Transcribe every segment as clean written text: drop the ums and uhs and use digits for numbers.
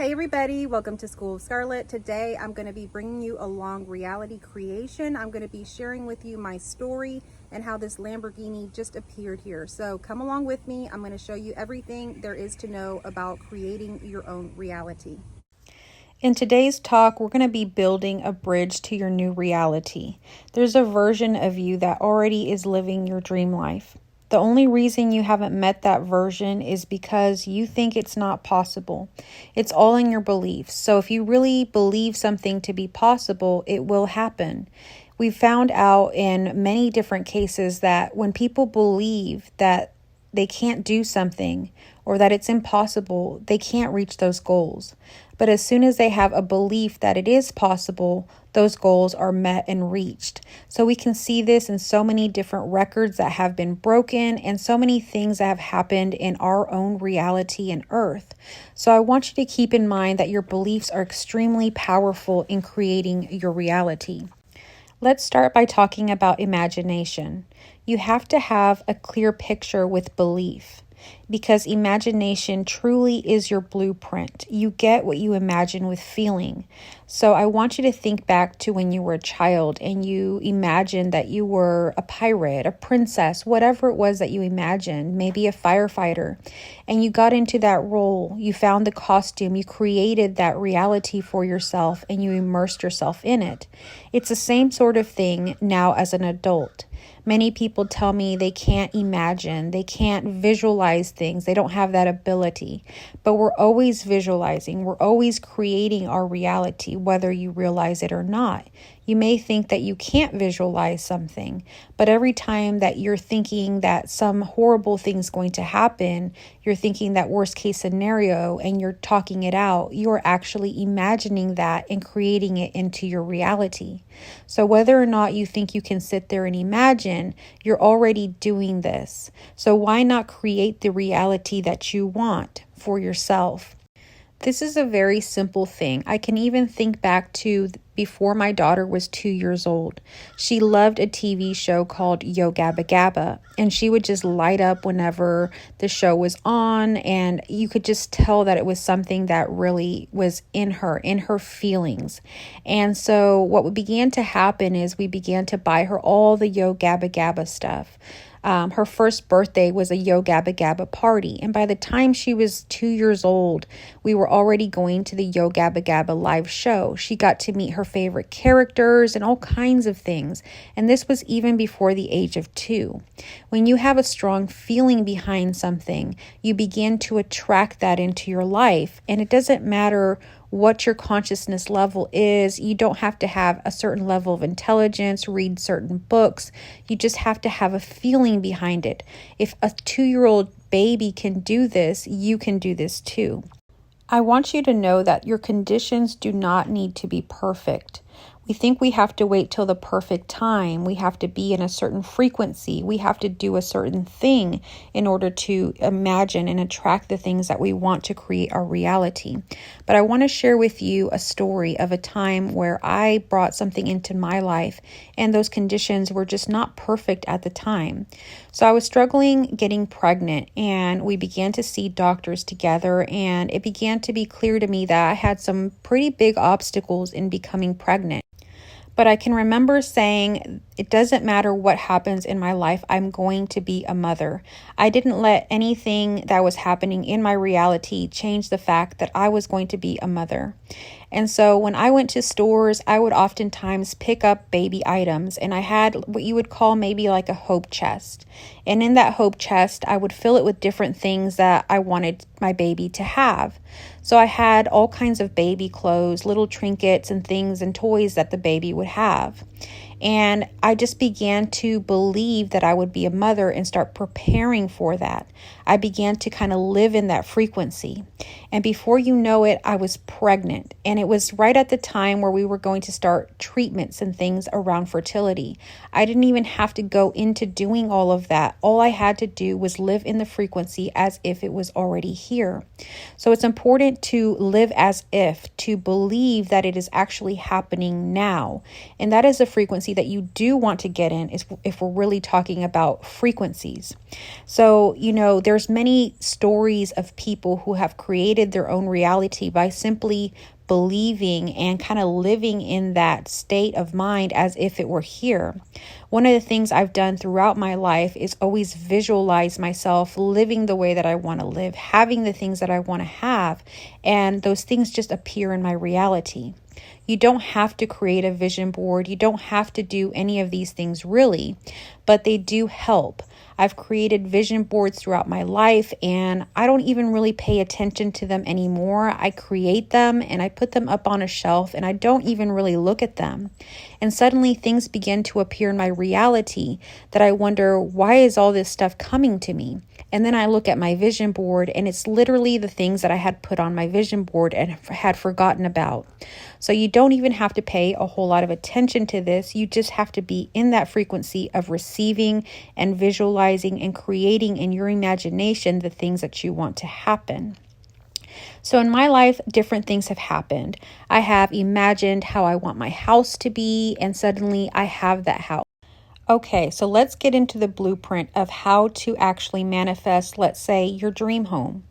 Hey everybody, welcome to School of Scarlett. Today I'm going to be bringing you along reality creation. I'm going to be sharing with you my story and how this Lamborghini just appeared here. So come along with me. I'm going to show you everything there is to know about creating your own reality. In today's talk, we're going to be building a bridge to your new reality. There's a version of you that already is living your dream life. The only reason you haven't met that version is because you think it's not possible. It's all in your beliefs. So if you really believe something to be possible, it will happen. We've found out in many different cases that when people believe that they can't do something or that it's impossible, they can't reach those goals. But as soon as they have a belief that it is possible, those goals are met and reached. So we can see this in so many different records that have been broken and so many things that have happened in our own reality and earth. So I want you to keep in mind that your beliefs are extremely powerful in creating your reality. Let's start by talking about imagination. You have to have a clear picture with belief, because imagination truly is your blueprint. You get what you imagine with feeling. So I want you to think back to when you were a child and you imagined that you were a pirate, a princess, whatever it was that you imagined, maybe a firefighter, and you got into that role. You found the costume, you created that reality for yourself, and you immersed yourself in it. It's the same sort of thing now as an adult. Many people tell me they can't imagine, they can't visualize things, they don't have that ability. But we're always visualizing, we're always creating our reality, whether you realize it or not. You may think that you can't visualize something, but every time that you're thinking that some horrible thing's going to happen, you're thinking that worst case scenario and you're talking it out, you're actually imagining that and creating it into your reality. So whether or not you think you can sit there and imagine, you're already doing this. So why not create the reality that you want for yourself? This is a very simple thing. I can even think back to before my daughter was 2 years old. She loved a TV show called Yo Gabba Gabba, and she would just light up whenever the show was on, and you could just tell that it was something that really was in her feelings. And so what began to happen is we began to buy her all the Yo Gabba Gabba stuff. Her first birthday was a Yo Gabba Gabba party. And by the time she was 2 years old, we were already going to the Yo Gabba Gabba live show. She got to meet her favorite characters and all kinds of things. And this was even before the age of 2. When you have a strong feeling behind something, you begin to attract that into your life. And it doesn't matter what your consciousness level is. You don't have to have a certain level of intelligence, read certain books. You just have to have a feeling behind it. If a 2-year-old baby can do this, you can do this too. I want you to know that your conditions do not need to be perfect. We think we have to wait till the perfect time. We have to be in a certain frequency. We have to do a certain thing in order to imagine and attract the things that we want to create our reality. But I want to share with you a story of a time where I brought something into my life and those conditions were just not perfect at the time. So I was struggling getting pregnant, and we began to see doctors together, and it began to be clear to me that I had some pretty big obstacles in becoming pregnant. But I can remember saying, it doesn't matter what happens in my life, I'm going to be a mother. I didn't let anything that was happening in my reality change the fact that I was going to be a mother. And so when I went to stores, I would oftentimes pick up baby items, and I had what you would call maybe like a hope chest. And in that hope chest, I would fill it with different things that I wanted my baby to have. So I had all kinds of baby clothes, little trinkets and things and toys that the baby would have. And I just began to believe that I would be a mother and start preparing for that. I began to kind of live in that frequency. And before you know it, I was pregnant. And it was right at the time where we were going to start treatments and things around fertility. I didn't even have to go into doing all of that. All I had to do was live in the frequency as if it was already here. So it's important to live as if, to believe that it is actually happening now. And that is a frequency that you do want to get in is if we're really talking about frequencies. So, there's many stories of people who have created their own reality by simply believing and kind of living in that state of mind as if it were here. One of the things I've done throughout my life is always visualize myself living the way that I want to live, having the things that I want to have, and those things just appear in my reality. You don't have to create a vision board. You don't have to do any of these things really, but they do help. I've created vision boards throughout my life, and I don't even really pay attention to them anymore. I create them and I put them up on a shelf, and I don't even really look at them. And suddenly things begin to appear in my reality that I wonder, why is all this stuff coming to me? And then I look at my vision board, and it's literally the things that I had put on my vision board and had forgotten about. So you don't even have to pay a whole lot of attention to this. You just have to be in that frequency of receiving and visualizing and creating in your imagination the things that you want to happen. So in my life, different things have happened. I have imagined how I want my house to be, and suddenly I have that house. Okay, so let's get into the blueprint of how to actually manifest, let's say, your dream home.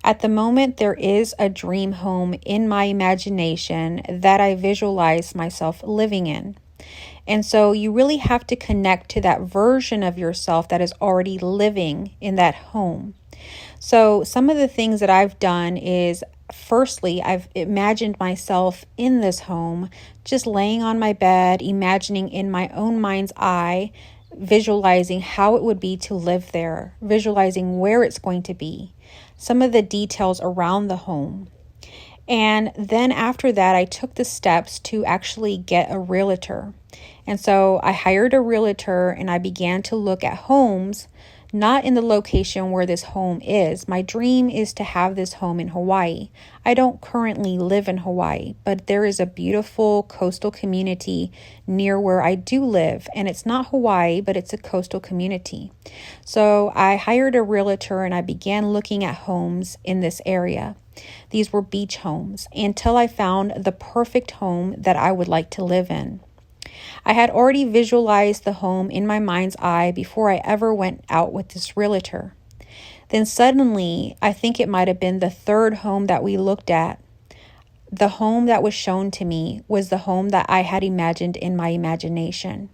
At the moment, there is a dream home in my imagination that I visualize myself living in. And so you really have to connect to that version of yourself that is already living in that home. So some of the things that I've done is, firstly, I've imagined myself in this home, just laying on my bed, imagining in my own mind's eye, visualizing how it would be to live there, visualizing where it's going to be, some of the details around the home. And then after that, I took the steps to actually get a realtor. And so I hired a realtor and I began to look at homes, not in the location where this home is. My dream is to have this home in Hawaii. I don't currently live in Hawaii, but there is a beautiful coastal community near where I do live. And it's not Hawaii, but it's a coastal community. So I hired a realtor and I began looking at homes in this area. These were beach homes until I found the perfect home that I would like to live in. I had already visualized the home in my mind's eye before I ever went out with this realtor. Then suddenly, I think it might have been the third home that we looked at. The home that was shown to me was the home that I had imagined in my imagination.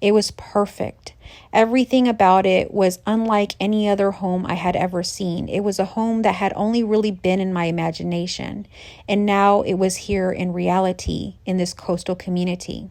It was perfect. Everything about it was unlike any other home I had ever seen. It was a home that had only really been in my imagination, and now it was here in reality in this coastal community.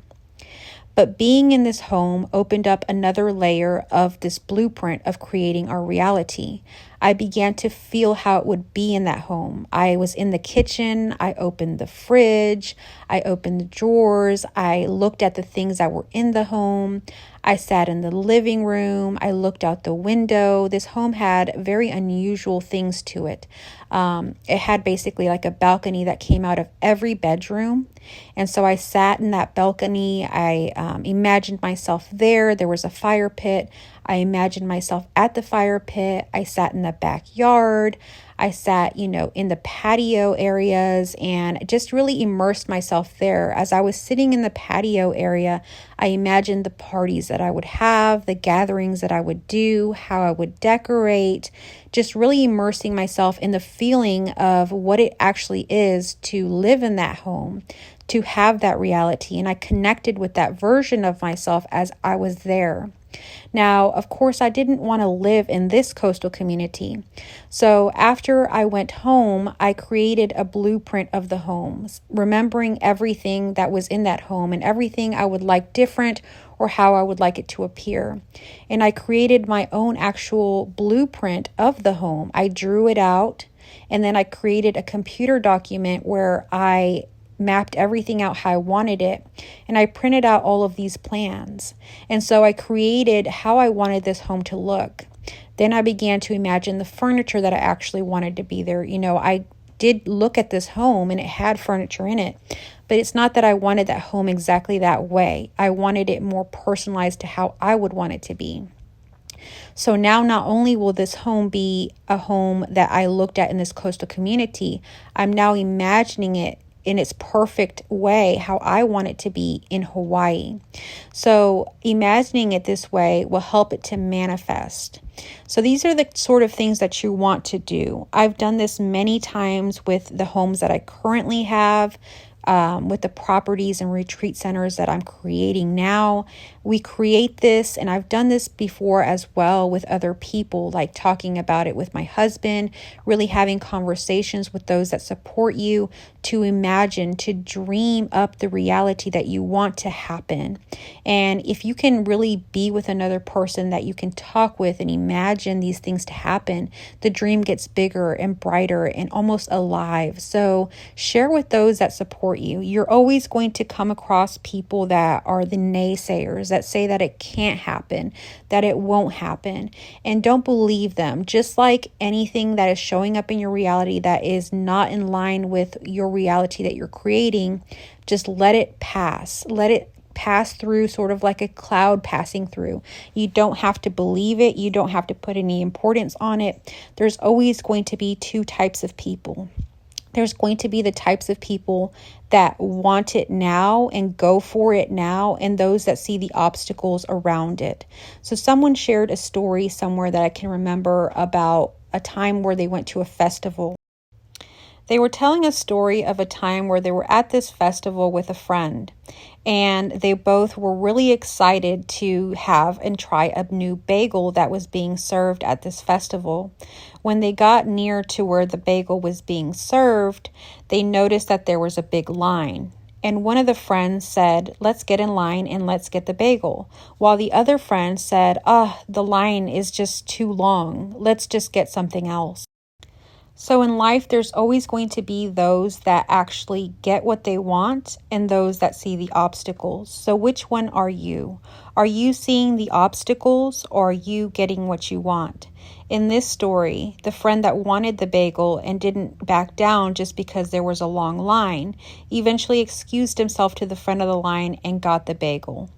But being in this home opened up another layer of this blueprint of creating our reality. I began to feel how it would be in that home. I was in the kitchen. I opened the fridge. I opened the drawers. I looked at the things that were in the home. I sat in the living room. I looked out the window. This home had very unusual things to it. It had basically like a balcony that came out of every bedroom. And so I sat in that balcony. I imagined myself there. There was a fire pit. I imagined myself at the fire pit. I sat in the backyard. I sat, in the patio areas and just really immersed myself there. As I was sitting in the patio area, I imagined the parties that I would have, the gatherings that I would do, how I would decorate, just really immersing myself in the feeling of what it actually is to live in that home, to have that reality. And I connected with that version of myself as I was there. Now, of course, I didn't want to live in this coastal community. So after I went home, I created a blueprint of the homes, remembering everything that was in that home and everything I would like different or how I would like it to appear. And I created my own actual blueprint of the home. I drew it out, and then I created a computer document where I mapped everything out how I wanted it, and I printed out all of these plans. And so I created how I wanted this home to look. Then I began to imagine the furniture that I actually wanted to be there. I did look at this home and it had furniture in it, but it's not that I wanted that home exactly that way. I wanted it more personalized to how I would want it to be. So now not only will this home be a home that I looked at in this coastal community, I'm now imagining it in its perfect way, how I want it to be in Hawaii. So imagining it this way will help it to manifest. So these are the sort of things that you want to do. I've done this many times with the homes that I currently have, with the properties and retreat centers that I'm creating now. We create this, and I've done this before as well with other people, like talking about it with my husband, really having conversations with those that support you to imagine, to dream up the reality that you want to happen. And if you can really be with another person that you can talk with and imagine these things to happen, the dream gets bigger and brighter and almost alive. So share with those that support you. You're always going to come across people that are the naysayers, that say that it can't happen, that it won't happen. And don't believe them. Just like anything that is showing up in your reality that is not in line with your reality that you're creating, just let it pass. Let it pass through, sort of like a cloud passing through. You don't have to believe it. You don't have to put any importance on it. There's always going to be two types of people. There's going to be the types of people that want it now and go for it now, and those that see the obstacles around it. So someone shared a story somewhere that I can remember about a time where they went to a festival. They were telling a story of a time where they were at this festival with a friend, and they both were really excited to have and try a new bagel that was being served at this festival. When they got near to where the bagel was being served, they noticed that there was a big line. And one of the friends said, "Let's get in line and let's get the bagel." While the other friend said, the line is just too long. Let's just get something else." So in life, there's always going to be those that actually get what they want and those that see the obstacles. So which one are you? Are you seeing the obstacles, or are you getting what you want? In this story, the friend that wanted the bagel and didn't back down just because there was a long line eventually excused himself to the front of the line and got the bagel.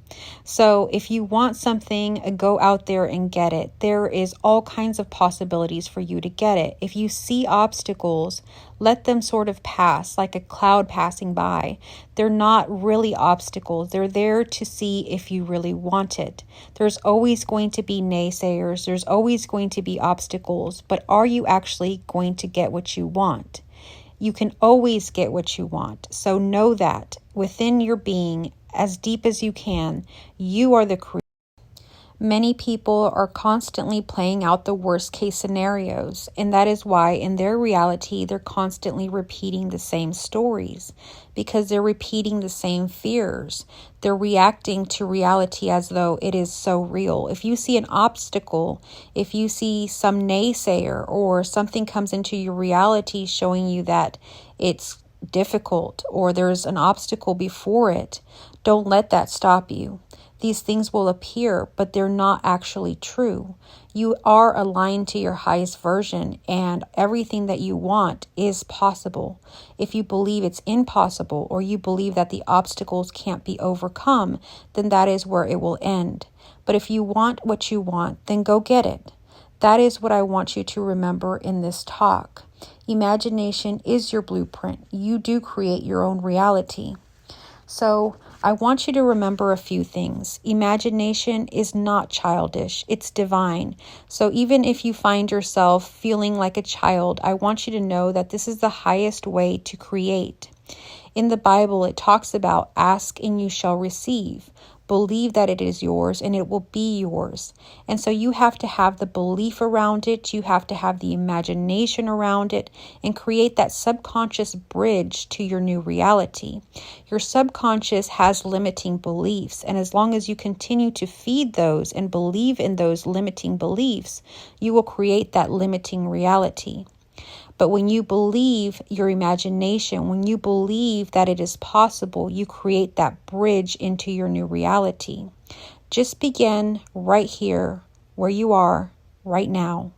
So if you want something, go out there and get it. There is all kinds of possibilities for you to get it. If you see obstacles, let them sort of pass like a cloud passing by. They're not really obstacles. They're there to see if you really want it. There's always going to be naysayers. There's always going to be obstacles. But are you actually going to get what you want? You can always get what you want. So know that within your being, as deep as you can, you are the creator. Many people are constantly playing out the worst case scenarios, and that is why in their reality, they're constantly repeating the same stories, because they're repeating the same fears. They're reacting to reality as though it is so real. If you see an obstacle, if you see some naysayer or something comes into your reality showing you that it's difficult or there's an obstacle before it, don't let that stop you. These things will appear, but they're not actually true. You are aligned to your highest version, and everything that you want is possible. If you believe it's impossible, or you believe that the obstacles can't be overcome, then that is where it will end. But if you want what you want, then go get it. That is what I want you to remember in this talk. Imagination is your blueprint. You do create your own reality. So I want you to remember a few things. Imagination is not childish, it's divine. So even if you find yourself feeling like a child, I want you to know that this is the highest way to create. In the Bible, it talks about ask and you shall receive. Believe that it is yours and it will be yours. And so you have to have the belief around it. You have to have the imagination around it and create that subconscious bridge to your new reality. Your subconscious has limiting beliefs. And as long as you continue to feed those and believe in those limiting beliefs, you will create that limiting reality. But when you believe your imagination, when you believe that it is possible, you create that bridge into your new reality. Just begin right here, where you are right now.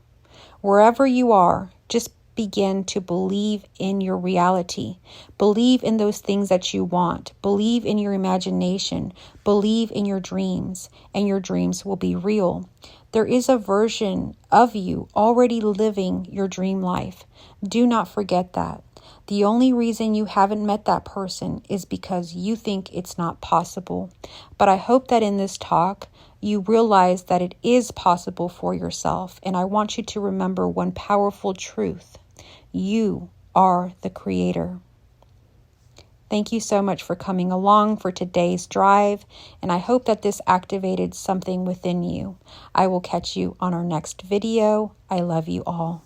Wherever you are, just begin to believe in your reality. Believe in those things that you want. Believe in your imagination. Believe in your dreams, and your dreams will be real. There is a version of you already living your dream life. Do not forget that. The only reason you haven't met that person is because you think it's not possible. But I hope that in this talk, you realize that it is possible for yourself. And I want you to remember one powerful truth. You are the creator. Thank you so much for coming along for today's drive, and I hope that this activated something within you. I will catch you on our next video. I love you all.